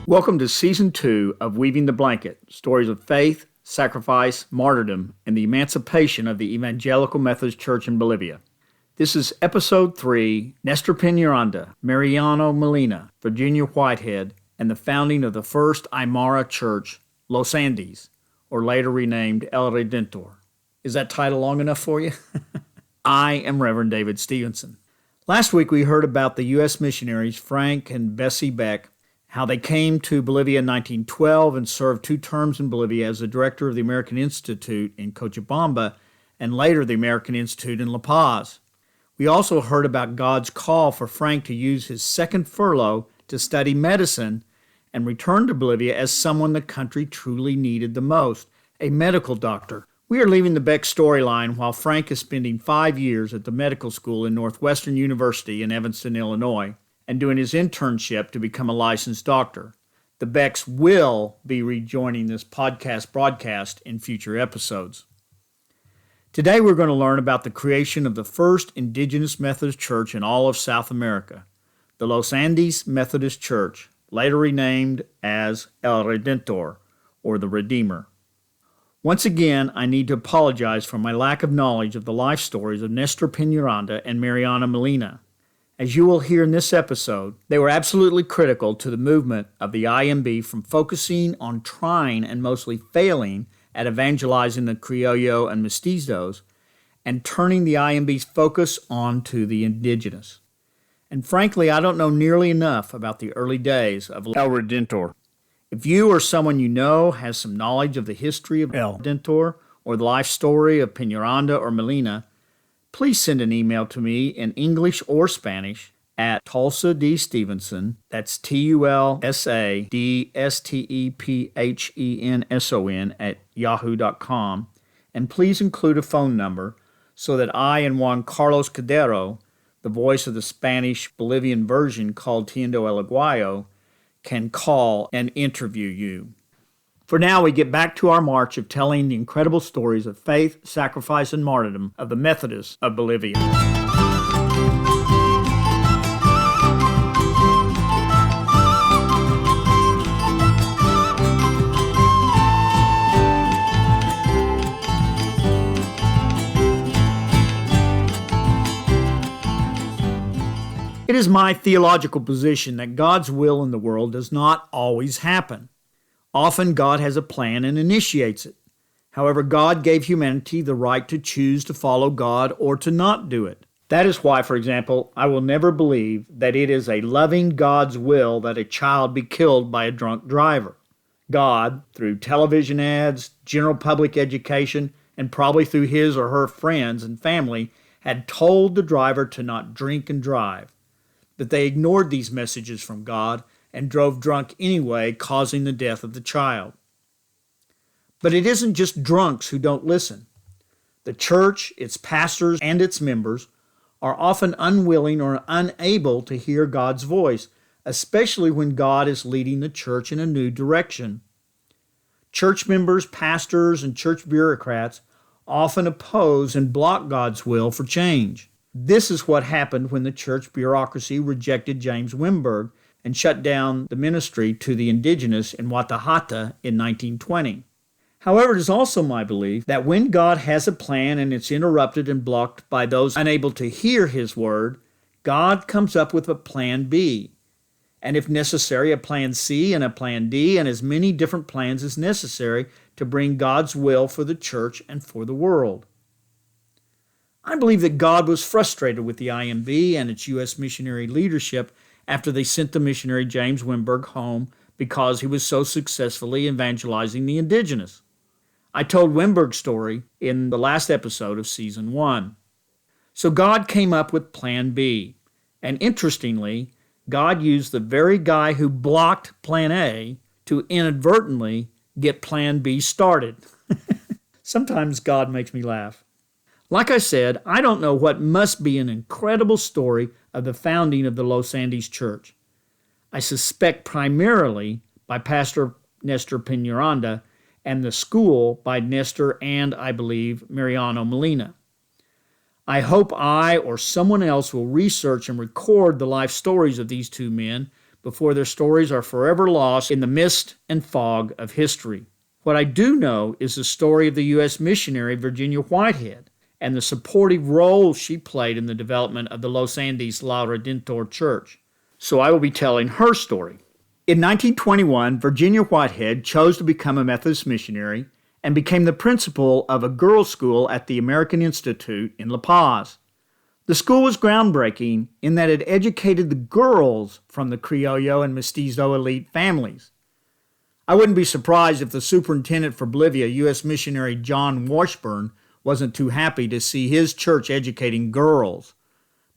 Welcome to Season 2 of Weaving the Blanket, stories of faith, sacrifice, martyrdom, and the emancipation of the Evangelical Methodist Church in Bolivia. This is Episode 3, Nestor Peñaranda, Mariano Molina, Virginia Whitehead, and the founding of the first Aymara Church, Los Andes, or later renamed El Redentor. Is that title long enough for you? I am Reverend David Stevenson. Last week we heard about the U.S. missionaries Frank and Bessie Beck, how they came to Bolivia in 1912 and served 2 terms in Bolivia as the director of the American Institute in Cochabamba and later the American Institute in La Paz. We also heard about God's call for Frank to use his second furlough to study medicine and return to Bolivia as someone the country truly needed the most, a medical doctor. We are leaving the Beck storyline while Frank is spending 5 years at the medical school in Northwestern University in Evanston, Illinois, and doing his internship to become a licensed doctor. The Becks will be rejoining this podcast broadcast in future episodes. Today we're going to learn about the creation of the first Indigenous Methodist Church in all of South America, the Los Andes Methodist Church, later renamed as El Redentor, or the Redeemer. Once again, I need to apologize for my lack of knowledge of the life stories of Nestor Peñaranda and Mariano Molina. As you will hear in this episode, they were absolutely critical to the movement of the IEMB from focusing on trying and mostly failing at evangelizing the Criollo and Mestizos and turning the IEMB's focus onto the Indigenous. And frankly, I don't know nearly enough about the early days of El Redentor. If you or someone you know has some knowledge of the history of El Redentor or the life story of Peñaranda or Molina, please send an email to me in English or Spanish at tulsadstevenson, that's TULSADSTEPHENSON at yahoo.com, and please include a phone number so that I and Juan Carlos Cadero, the voice of the Spanish Bolivian version called Tiendo El Aguayo, can call and interview you. For now, we get back to our march of telling the incredible stories of faith, sacrifice, and martyrdom of the Methodists of Bolivia. It is my theological position that God's will in the world does not always happen. Often God has a plan and initiates it. However, God gave humanity the right to choose to follow God or to not do it. That is why, for example, I will never believe that it is a loving God's will that a child be killed by a drunk driver. God, through television ads, general public education, and probably through his or her friends and family, had told the driver to not drink and drive. But they ignored these messages from God and drove drunk anyway, causing the death of the child. But it isn't just drunks who don't listen. The church, its pastors, and its members are often unwilling or unable to hear God's voice, especially when God is leading the church in a new direction. Church members, pastors, and church bureaucrats often oppose and block God's will for change. This is what happened when the church bureaucracy rejected James Wimberg and shut down the ministry to the Indigenous in Watahata in 1920. However, it is also my belief that when God has a plan and it's interrupted and blocked by those unable to hear His word, God comes up with a plan B, and if necessary, a plan C and a plan D, and as many different plans as necessary to bring God's will for the church and for the world. I believe that God was frustrated with the IEMB and its U.S. missionary leadership after they sent the missionary James Wimberg home because he was so successfully evangelizing the Indigenous. I told Wimberg's story in the last episode of Season 1. So God came up with Plan B, and interestingly, God used the very guy who blocked Plan A to inadvertently get Plan B started. Sometimes God makes me laugh. Like I said, I don't know what must be an incredible story of the founding of the Los Andes Church. I suspect primarily by Pastor Nestor Peñaranda and the school by Nestor and, I believe, Mariano Molina. I hope I or someone else will research and record the life stories of these two men before their stories are forever lost in the mist and fog of history. What I do know is the story of the U.S. missionary Virginia Whitehead and the supportive role she played in the development of the Los Andes La Redentor Church. So I will be telling her story. In 1921, Virginia Whitehead chose to become a Methodist missionary and became the principal of a girls' school at the American Institute in La Paz. The school was groundbreaking in that it educated the girls from the Criollo and Mestizo elite families. I wouldn't be surprised if the superintendent for Bolivia, U.S. missionary John Washburn, wasn't too happy to see his church educating girls.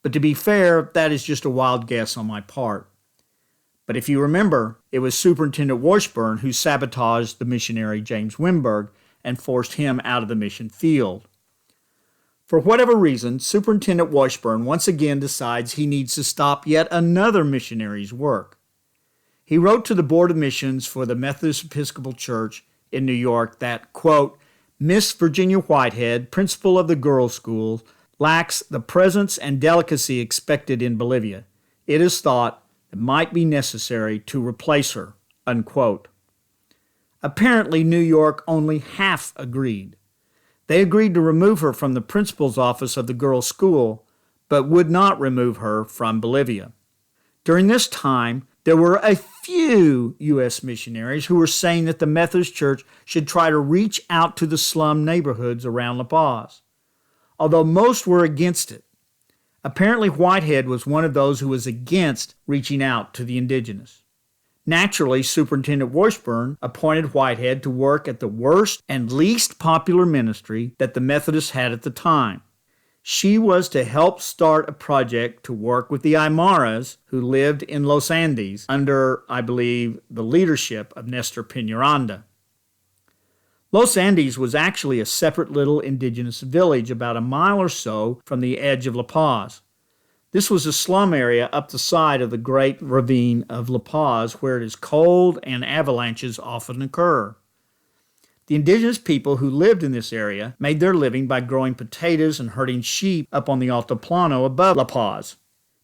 But to be fair, that is just a wild guess on my part. But if you remember, it was Superintendent Washburn who sabotaged the missionary James Wimberg and forced him out of the mission field. For whatever reason, Superintendent Washburn once again decides he needs to stop yet another missionary's work. He wrote to the Board of Missions for the Methodist Episcopal Church in New York that, quote, Miss Virginia Whitehead, principal of the girls' school, lacks the presence and delicacy expected in Bolivia. It is thought it might be necessary to replace her, unquote. Apparently, New York only half agreed. They agreed to remove her from the principal's office of the girls' school, but would not remove her from Bolivia. During this time, there were a few U.S. missionaries who were saying that the Methodist Church should try to reach out to the slum neighborhoods around La Paz, although most were against it. Apparently, Whitehead was one of those who was against reaching out to the indigenous. Naturally, Superintendent Washburn appointed Whitehead to work at the worst and least popular ministry that the Methodists had at the time. She was to help start a project to work with the Aymaras who lived in Los Andes under, I believe, the leadership of Nestor Peñaranda. Los Andes was actually a separate little indigenous village about a mile or so from the edge of La Paz. This was a slum area up the side of the great ravine of La Paz where it is cold and avalanches often occur. The indigenous people who lived in this area made their living by growing potatoes and herding sheep up on the Altiplano above La Paz.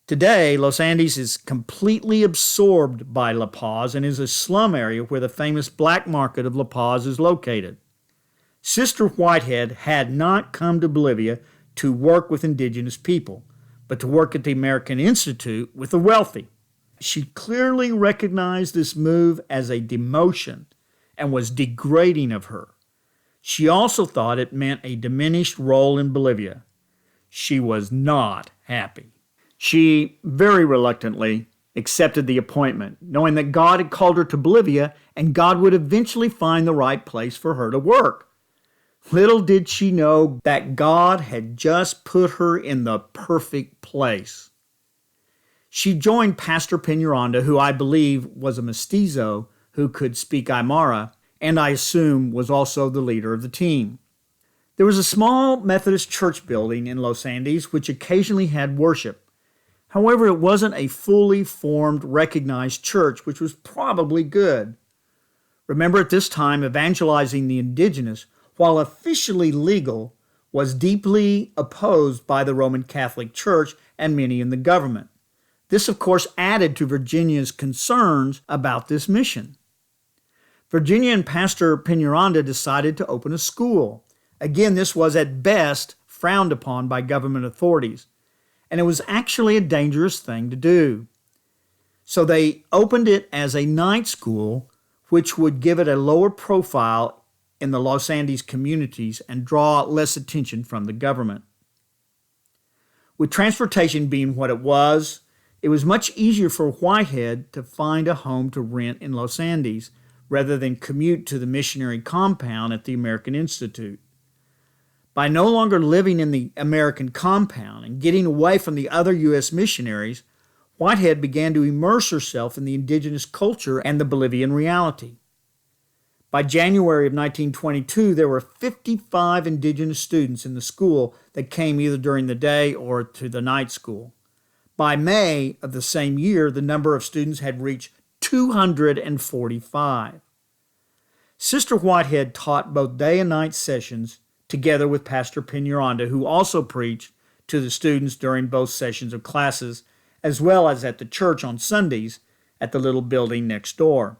Today, Los Andes is completely absorbed by La Paz and is a slum area where the famous black market of La Paz is located. Sister Whitehead had not come to Bolivia to work with indigenous people, but to work at the American Institute with the wealthy. She clearly recognized this move as a demotion and was degrading of her. She also thought it meant a diminished role in Bolivia. She was not happy. She very reluctantly accepted the appointment, knowing that God had called her to Bolivia and God would eventually find the right place for her to work. Little did she know that God had just put her in the perfect place. She joined Pastor Peñaranda, who I believe was a mestizo who could speak Aymara, and I assume was also the leader of the team. There was a small Methodist church building in Los Andes which occasionally had worship. However, it wasn't a fully formed, recognized church, which was probably good. Remember, at this time, evangelizing the indigenous, while officially legal, was deeply opposed by the Roman Catholic Church and many in the government. This, of course, added to Virginia's concerns about this mission. Virginia and Pastor Peñaranda decided to open a school. Again, this was at best frowned upon by government authorities, and it was actually a dangerous thing to do. So they opened it as a night school, which would give it a lower profile in the Los Andes communities and draw less attention from the government. With transportation being what it was much easier for Whitehead to find a home to rent in Los Andes rather than commute to the missionary compound at the American Institute. By no longer living in the American compound and getting away from the other U.S. missionaries, Whitehead began to immerse herself in the indigenous culture and the Bolivian reality. By January of 1922, there were 55 indigenous students in the school that came either during the day or to the night school. By May of the same year, the number of students had reached 245. Sister Whitehead taught both day and night sessions together with Pastor Peñaranda, who also preached to the students during both sessions of classes, as well as at the church on Sundays, at the little building next door.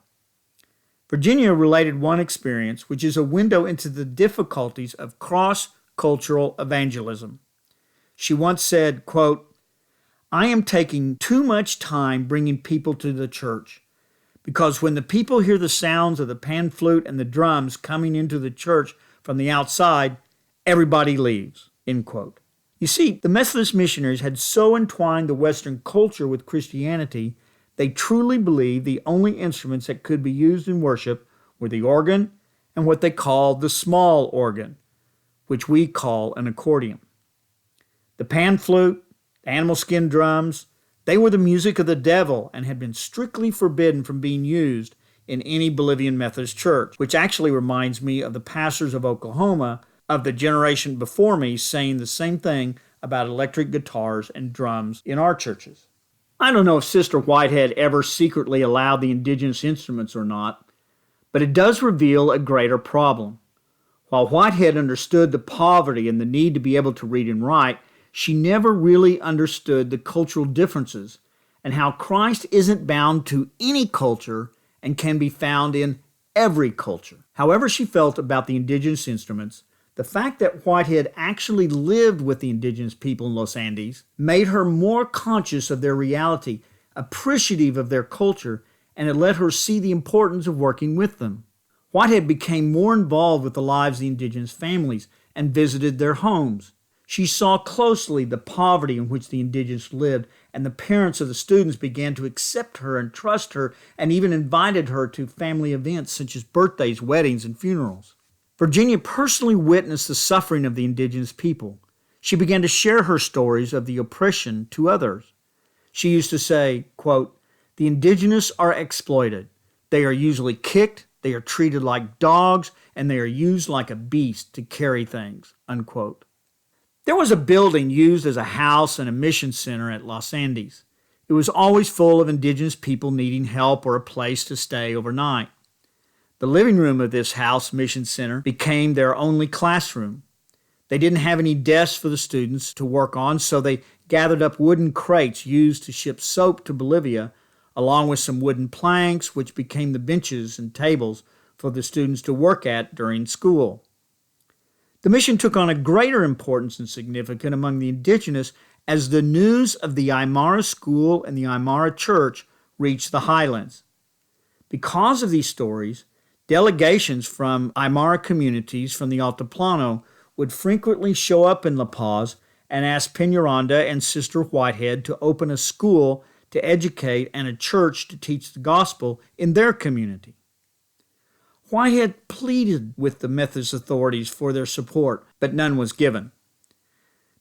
Virginia related one experience, which is a window into the difficulties of cross-cultural evangelism. She once said, quote, "I am taking too much time bringing people to the church, because when the people hear the sounds of the pan flute and the drums coming into the church from the outside, everybody leaves," end quote. You see, the Methodist missionaries had so entwined the Western culture with Christianity, they truly believed the only instruments that could be used in worship were the organ and what they called the small organ, which we call an accordion. The pan flute, the animal skin drums, they were the music of the devil and had been strictly forbidden from being used in any Bolivian Methodist church, which actually reminds me of the pastors of Oklahoma of the generation before me saying the same thing about electric guitars and drums in our churches. I don't know if Sister Whitehead ever secretly allowed the indigenous instruments or not, but it does reveal a greater problem. While Whitehead understood the poverty and the need to be able to read and write, she never really understood the cultural differences and how Christ isn't bound to any culture and can be found in every culture. However she felt about the indigenous instruments, the fact that Whitehead actually lived with the indigenous people in Los Andes made her more conscious of their reality, appreciative of their culture, and it let her see the importance of working with them. Whitehead became more involved with the lives of the indigenous families and visited their homes. She saw closely the poverty in which the indigenous lived, and the parents of the students began to accept her and trust her and even invited her to family events such as birthdays, weddings, and funerals. Virginia personally witnessed the suffering of the indigenous people. She began to share her stories of the oppression to others. She used to say, quote, "The indigenous are exploited. They are usually kicked, they are treated like dogs, and they are used like a beast to carry things," unquote. There was a building used as a house and a mission center at Los Andes. It was always full of indigenous people needing help or a place to stay overnight. The living room of this house mission center became their only classroom. They didn't have any desks for the students to work on, so they gathered up wooden crates used to ship soap to Bolivia, along with some wooden planks, which became the benches and tables for the students to work at during school. The mission took on a greater importance and significance among the indigenous as the news of the Aymara school and the Aymara church reached the highlands. Because of these stories, delegations from Aymara communities from the Altiplano would frequently show up in La Paz and ask Peñaranda and Sister Whitehead to open a school to educate and a church to teach the gospel in their community. Whitehead pleaded with the Methodist authorities for their support, but none was given.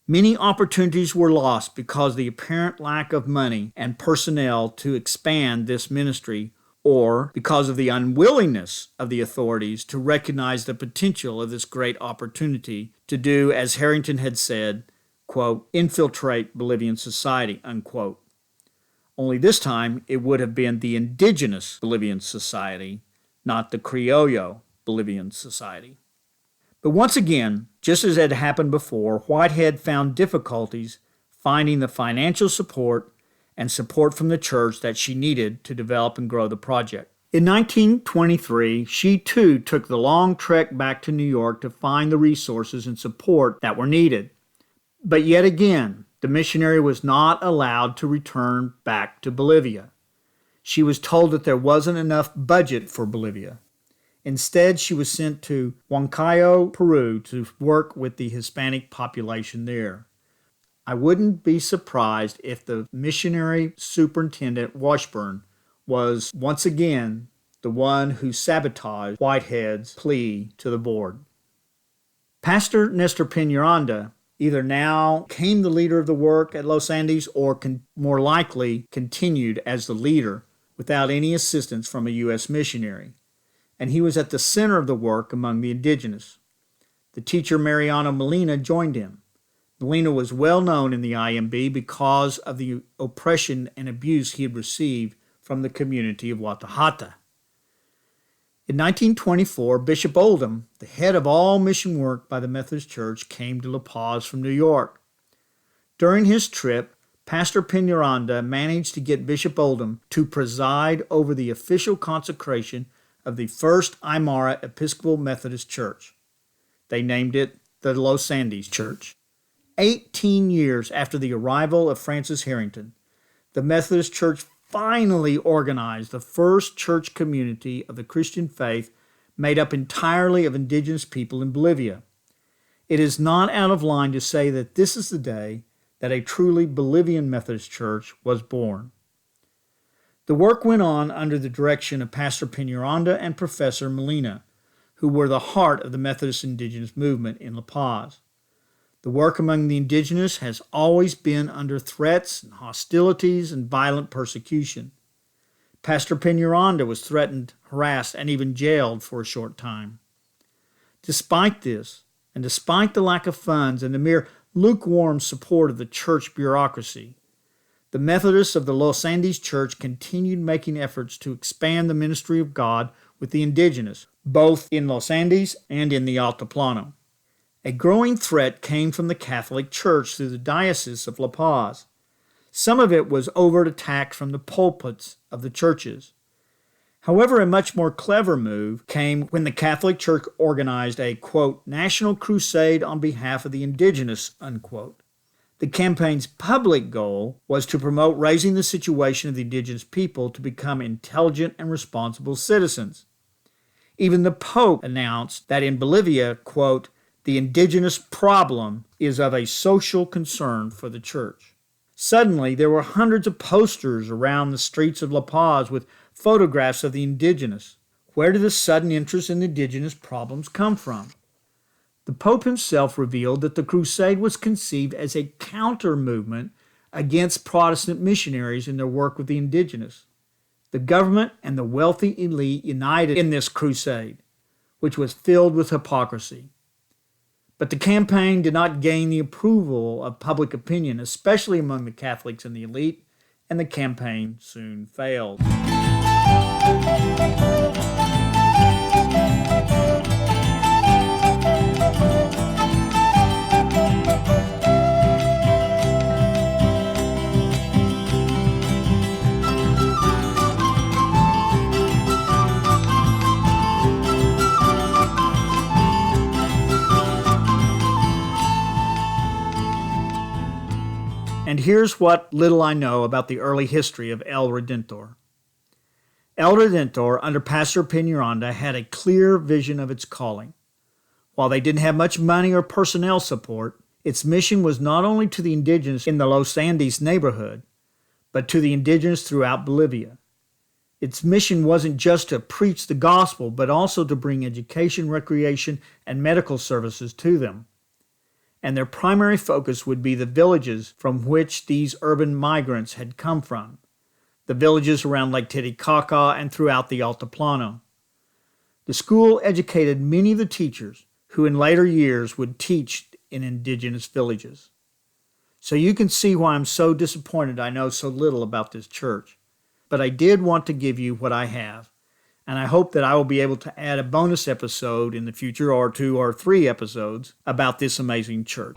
Many opportunities were lost because of the apparent lack of money and personnel to expand this ministry, or because of the unwillingness of the authorities to recognize the potential of this great opportunity to do, as Harrington had said, quote, "infiltrate Bolivian society," unquote. Only this time it would have been the indigenous Bolivian society, not the Criollo Bolivian society. But once again, just as had happened before, Whitehead found difficulties finding the financial support and support from the church that she needed to develop and grow the project. In 1923, she too took the long trek back to New York to find the resources and support that were needed. But yet again, the missionary was not allowed to return back to Bolivia. She was told that there wasn't enough budget for Bolivia. Instead, she was sent to Huancayo, Peru, to work with the Hispanic population there. I wouldn't be surprised if the missionary superintendent, Washburn, was once again the one who sabotaged Whitehead's plea to the board. Pastor Nestor Peñaranda either now became the leader of the work at Los Andes or more likely continued as the leader without any assistance from a U.S. missionary, and he was at the center of the work among the indigenous. The teacher Mariano Molina joined him. Molina was well known in the IEMB because of the oppression and abuse he had received from the community of Watahata. In 1924, Bishop Oldham, the head of all mission work by the Methodist Church, came to La Paz from New York. During his trip, Pastor Peñaranda managed to get Bishop Oldham to preside over the official consecration of the first Aymara Episcopal Methodist Church. They named it the Los Andes Church. 18 years after the arrival of Francis Harrington, the Methodist Church finally organized the first church community of the Christian faith made up entirely of indigenous people in Bolivia. It is not out of line to say that this is the day that a truly Bolivian Methodist church was born. The work went on under the direction of Pastor Peñaranda and Professor Molina, who were the heart of the Methodist Indigenous movement in La Paz. The work among the Indigenous has always been under threats and hostilities and violent persecution. Pastor Peñaranda was threatened, harassed, and even jailed for a short time. Despite this, and despite the lack of funds and the mere lukewarm support of the church bureaucracy, the Methodists of the Los Andes Church continued making efforts to expand the ministry of God with the indigenous, both in Los Andes and in the Altiplano. A growing threat came from the Catholic Church through the Diocese of La Paz. Some of it was overt attacks from the pulpits of the churches. However, a much more clever move came when the Catholic Church organized a, quote, national crusade on behalf of the indigenous, unquote. The campaign's public goal was to promote raising the situation of the indigenous people to become intelligent and responsible citizens. Even the Pope announced that in Bolivia, quote, the indigenous problem is of a social concern for the church. Suddenly, there were hundreds of posters around the streets of La Paz with photographs of the indigenous. Where did this sudden interest in the indigenous problems come from? The Pope himself revealed that the crusade was conceived as a counter-movement against Protestant missionaries in their work with the indigenous. The government and the wealthy elite united in this crusade, which was filled with hypocrisy. But the campaign did not gain the approval of public opinion, especially among the Catholics and the elite, and the campaign soon failed. And here's what little I know about the early history of El Redentor. El Redentor, under Pastor Peñaranda, had a clear vision of its calling. While they didn't have much money or personnel support, its mission was not only to the indigenous in the Los Andes neighborhood, but to the indigenous throughout Bolivia. Its mission wasn't just to preach the gospel, but also to bring education, recreation, and medical services to them. And their primary focus would be the villages from which these urban migrants had come from, the villages around Lake Titicaca and throughout the Altiplano. The school educated many of the teachers who in later years would teach in indigenous villages. So you can see why I'm so disappointed I know so little about this church. But I did want to give you what I have, and I hope that I will be able to add a bonus episode in the future, or 2 or 3 episodes, about this amazing church.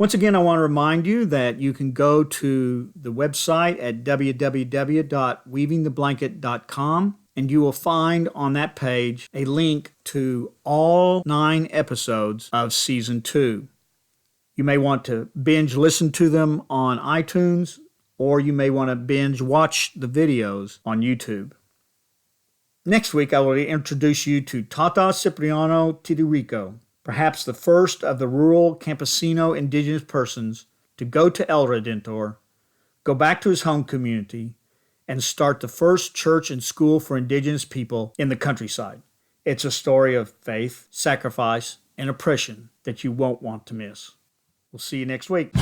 Once again, I want to remind you that you can go to the website at www.weavingtheblanket.com, and you will find on that page a link to all 9 episodes of Season 2. You may want to binge listen to them on iTunes, or you may want to binge watch the videos on YouTube. Next week, I will introduce you to Tata Cipriano Tidirico, perhaps the first of the rural campesino indigenous persons to go to El Redentor, go back to his home community, and start the first church and school for indigenous people in the countryside. It's a story of faith, sacrifice, and oppression that you won't want to miss. We'll see you next week.